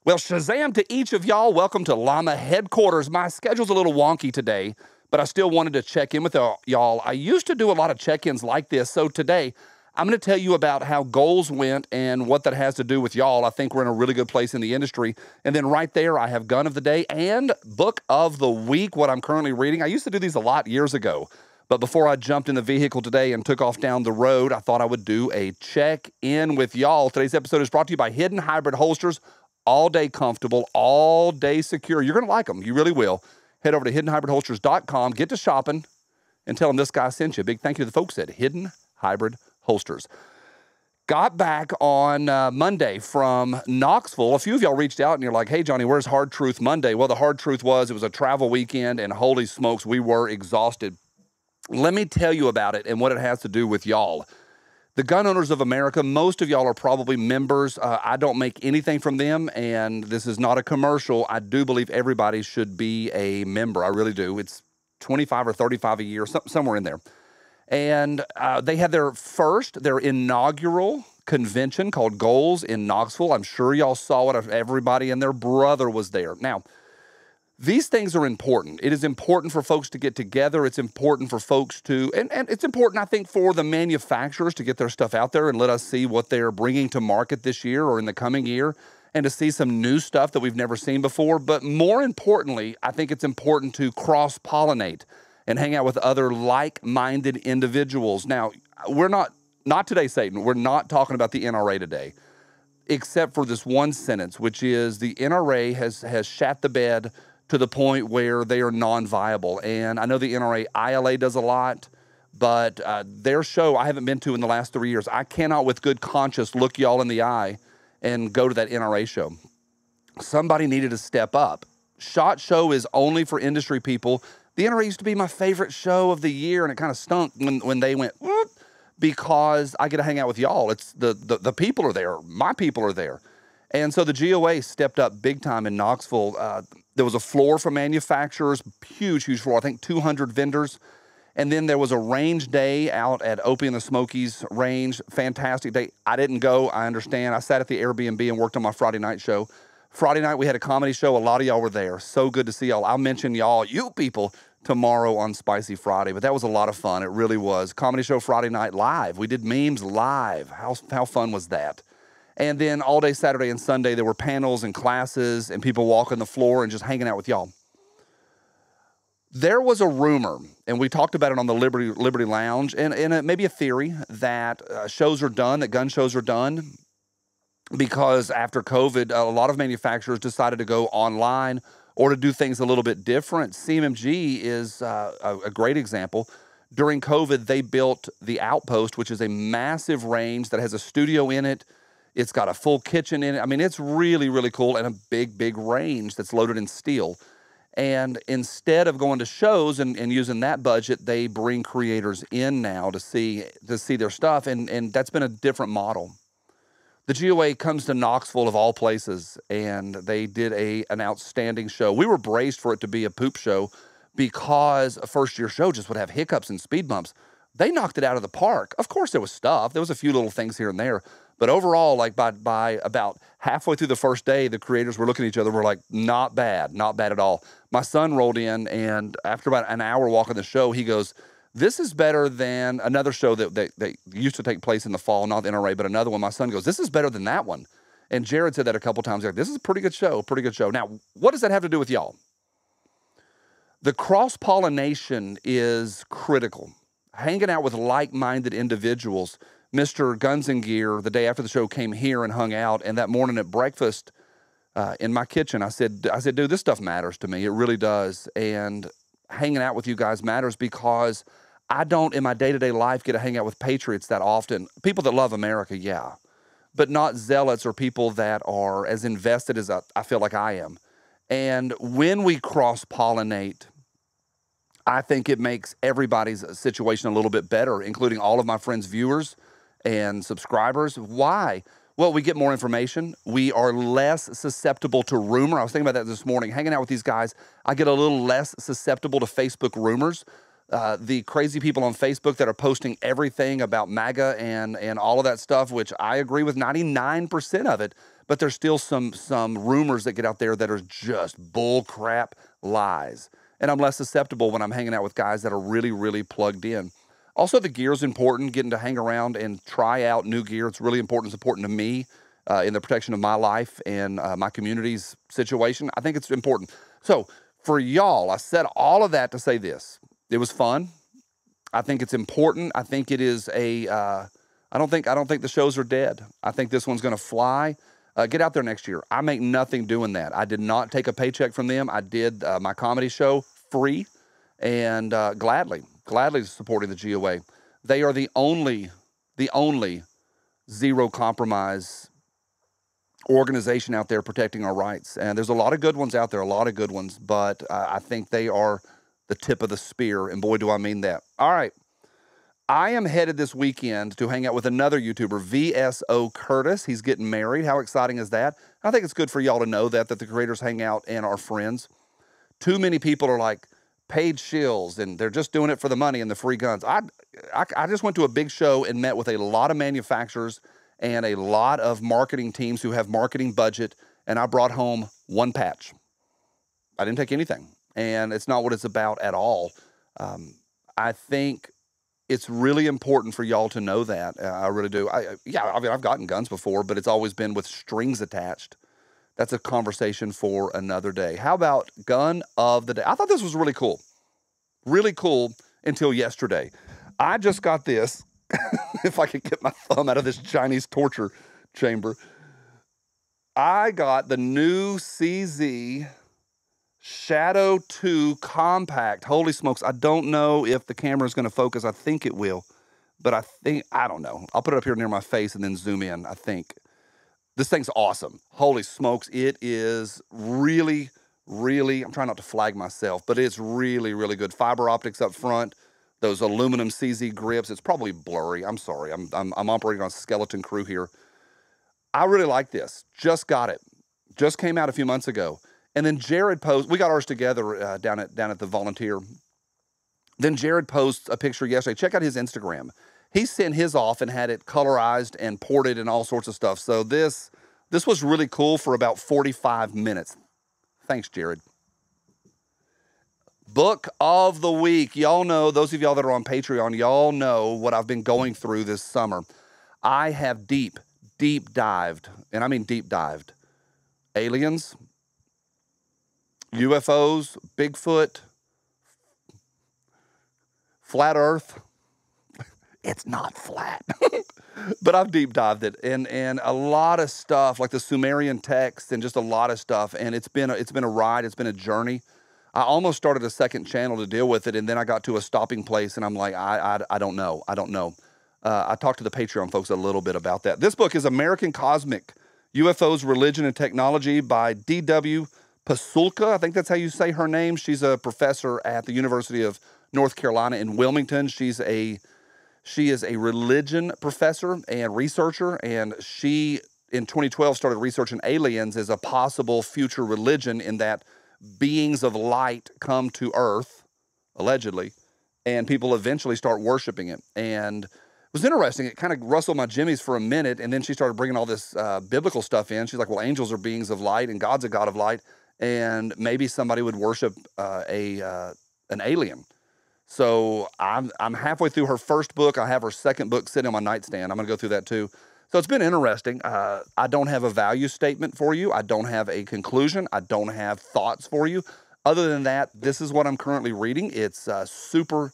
Well, Shazam to each of y'all. Welcome to Llama headquarters. My schedule's a little wonky today, but I still wanted to check in with y'all. I used to do a lot of check-ins like this, so today I'm going to tell you about how goals went and what that has to do with y'all. I think we're in a really good place in the industry. And then right there, I have Gun of the Day and Book of the Week, what I'm currently reading. I used to do these a lot years ago, but before I jumped in the vehicle today and took off down the road, I thought I would do a check-in with y'all. Today's episode is brought to you by Hidden Hybrid Holsters. All day comfortable, all day secure. You're going to like them. You really will. Head over to hiddenhybridholsters.com, get to shopping, and tell them this guy sent you. Big thank you to the folks at Hidden Hybrid Holsters. Got back on Monday from Knoxville. A few of y'all reached out and you're like, hey, Johnny, where's Hard Truth Monday? Well, the hard truth was it was a travel weekend, and holy smokes, we were exhausted. Let me tell you about it and what it has to do with y'all. The Gun Owners of America, most of y'all are probably members. I don't make anything from them, and this is not a commercial. I do believe everybody should be a member. I really do. It's $25 or $35 a year, somewhere in there. And they had their inaugural convention called Goals in Knoxville. I'm sure y'all saw it. Everybody and their brother was there. Now, these things are important. It is important for folks to get together. It's important for folks to, and it's important, I think, for the manufacturers to get their stuff out there and let us see what they're bringing to market this year or in the coming year, and to see some new stuff that we've never seen before. But more importantly, I think it's important to cross-pollinate and hang out with other like-minded individuals. Now, we're not today, Satan. We're not talking about the NRA today, except for this one sentence, which is the NRA has shat the bed to the point where they are non-viable. And I know the NRA ILA does a lot, but their show I haven't been to in the last 3 years. I cannot with good conscience look y'all in the eye and go to that NRA show. Somebody needed to step up. SHOT Show is only for industry people. The NRA used to be my favorite show of the year, and it kind of stunk when they went, whoop, because I get to hang out with y'all. It's the people are there. My people are there. And so the GOA stepped up big time in Knoxville. There was a floor for manufacturers, huge floor, I think 200 vendors. And then there was a range day out at Opie and the Smokies range, fantastic day. I didn't go, I understand. I sat at the Airbnb and worked on my Friday night show. Friday night, we had a comedy show. A lot of y'all were there. So good to see y'all. I'll mention y'all, you people, tomorrow on Spicy Friday. But that was a lot of fun. It really was. Comedy show Friday night live. We did memes live. How fun was that? And then all day Saturday and Sunday, there were panels and classes and people walking the floor and just hanging out with y'all. There was a rumor, and we talked about it on the Liberty Lounge, and it may be a theory that shows are done, that gun shows are done, because after COVID, a lot of manufacturers decided to go online or to do things a little bit different. CMMG is a great example. During COVID, they built the Outpost, which is a massive range that has a studio in it. It's got a full kitchen in it. I mean, it's really, really cool, and a big range that's loaded in steel. And instead of going to shows and using that budget, they bring creators in now to see their stuff, and that's been a different model. The GOA comes to Knoxville of all places, and they did an outstanding show. We were braced for it to be a poop show because a first-year show just would have hiccups and speed bumps. They knocked it out of the park. Of course, there was stuff. There was a few little things here and there. But overall, like by about halfway through the first day, the creators were looking at each other. We're like, not bad at all. My son rolled in, and after about an hour walking the show, he goes, this is better than another show that used to take place in the fall, not the NRA, but another one. My son goes, this is better than that one. And Jared said that a couple times. Like, this is a pretty good show. Now, what does that have to do with y'all? The cross-pollination is critical. Hanging out with like-minded individuals. Mr. Guns and Gear, the day after the show, came here and hung out. And that morning at breakfast in my kitchen, I said, dude, this stuff matters to me. It really does. And hanging out with you guys matters because I don't, in my day-to-day life, get to hang out with patriots that often. People that love America, yeah. But not zealots or people that are as invested as I feel like I am. And when we cross-pollinate, I think it makes everybody's situation a little bit better, including all of my friends' viewers and subscribers. Why? Well, we get more information. We are less susceptible to rumor. I was thinking about that this morning. Hanging out with these guys, I get a little less susceptible to Facebook rumors. the crazy people on Facebook that are posting everything about MAGA and all of that stuff, which I agree with 99% of it, but there's still some rumors that get out there that are just bull crap lies. And I'm less susceptible when I'm hanging out with guys that are really, really plugged in. Also, the gear is important, getting to hang around and try out new gear. It's really important. It's important to me in the protection of my life and my community's situation. I think it's important. So for y'all, I said all of that to say this. It was fun. I think it's important. I think it is I don't think the shows are dead. I think this one's going to fly. Get out there next year. I make nothing doing that. I did not take a paycheck from them. I did my comedy show free and gladly supporting the GOA. They are the only zero compromise organization out there protecting our rights. And there's a lot of good ones out there, a lot of good ones, but I think they are the tip of the spear, and boy, do I mean that. All right. I am headed this weekend to hang out with another YouTuber, VSO Curtis. He's getting married. How exciting is that? I think it's good for y'all to know that the creators hang out and are friends. Too many people are like paid shills, and they're just doing it for the money and the free guns. I just went to a big show and met with a lot of manufacturers and a lot of marketing teams who have marketing budget, and I brought home one patch. I didn't take anything, and it's not what it's about at all. I think it's really important for y'all to know that. I really do. I mean, I've gotten guns before, but it's always been with strings attached. That's a conversation for another day. How about gun of the day? I thought this was really cool. Really cool until yesterday. I just got this. If I could get my thumb out of this Chinese torture chamber. I got the new CZ Shadow 2 Compact. Holy smokes. I don't know if the camera is going to focus. I think it will. But I don't know. I'll put it up here near my face and then zoom in, I think. This thing's awesome. Holy smokes. It is really, really, I'm trying not to flag myself, but it's really, really good. Fiber optics up front. Those aluminum CZ grips. It's probably blurry. I'm sorry. I'm operating on a skeleton crew here. I really like this. Just got it. Just came out a few months ago. And then Jared posts, we got ours together down at the Volunteer. Then Jared posts a picture yesterday. Check out his Instagram. He sent his off and had it colorized and ported and all sorts of stuff. So this was really cool for about 45 minutes. Thanks, Jared. Book of the week. Y'all know, those of y'all that are on Patreon, y'all know what I've been going through this summer. I have deep dived, and I mean deep dived, aliens, UFOs, Bigfoot, flat Earth. It's not flat. But I've deep dived it and a lot of stuff like the Sumerian text and just a lot of stuff. And it's been a ride. It's been a journey. I almost started a second channel to deal with it, and then I got to a stopping place, and I'm like, I don't know. I talked to the Patreon folks a little bit about that. This book is American Cosmic UFOs, Religion, and Technology by D.W. Pasulka. I think that's how you say her name. She's a professor at the University of North Carolina in Wilmington. She is a religion professor and researcher, and she, in 2012, started researching aliens as a possible future religion, in that beings of light come to Earth, allegedly, and people eventually start worshiping it. And it was interesting. It kind of rustled my jimmies for a minute, and then she started bringing all this biblical stuff in. She's like, well, angels are beings of light, and God's a God of light, and maybe somebody would worship an alien. So I'm halfway through her first book. I have her second book sitting on my nightstand. I'm going to go through that too. So it's been interesting. I don't have a value statement for you. I don't have a conclusion. I don't have thoughts for you. Other than that, this is what I'm currently reading. It's super,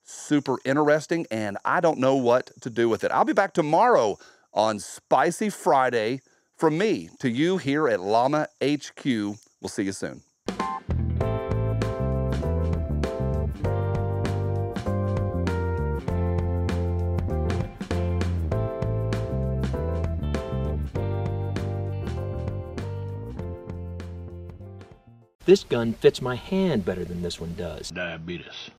super interesting, and I don't know what to do with it. I'll be back tomorrow on Spicy Friday from me to you here at Llama HQ. We'll see you soon. This gun fits my hand better than this one does. Diabetes.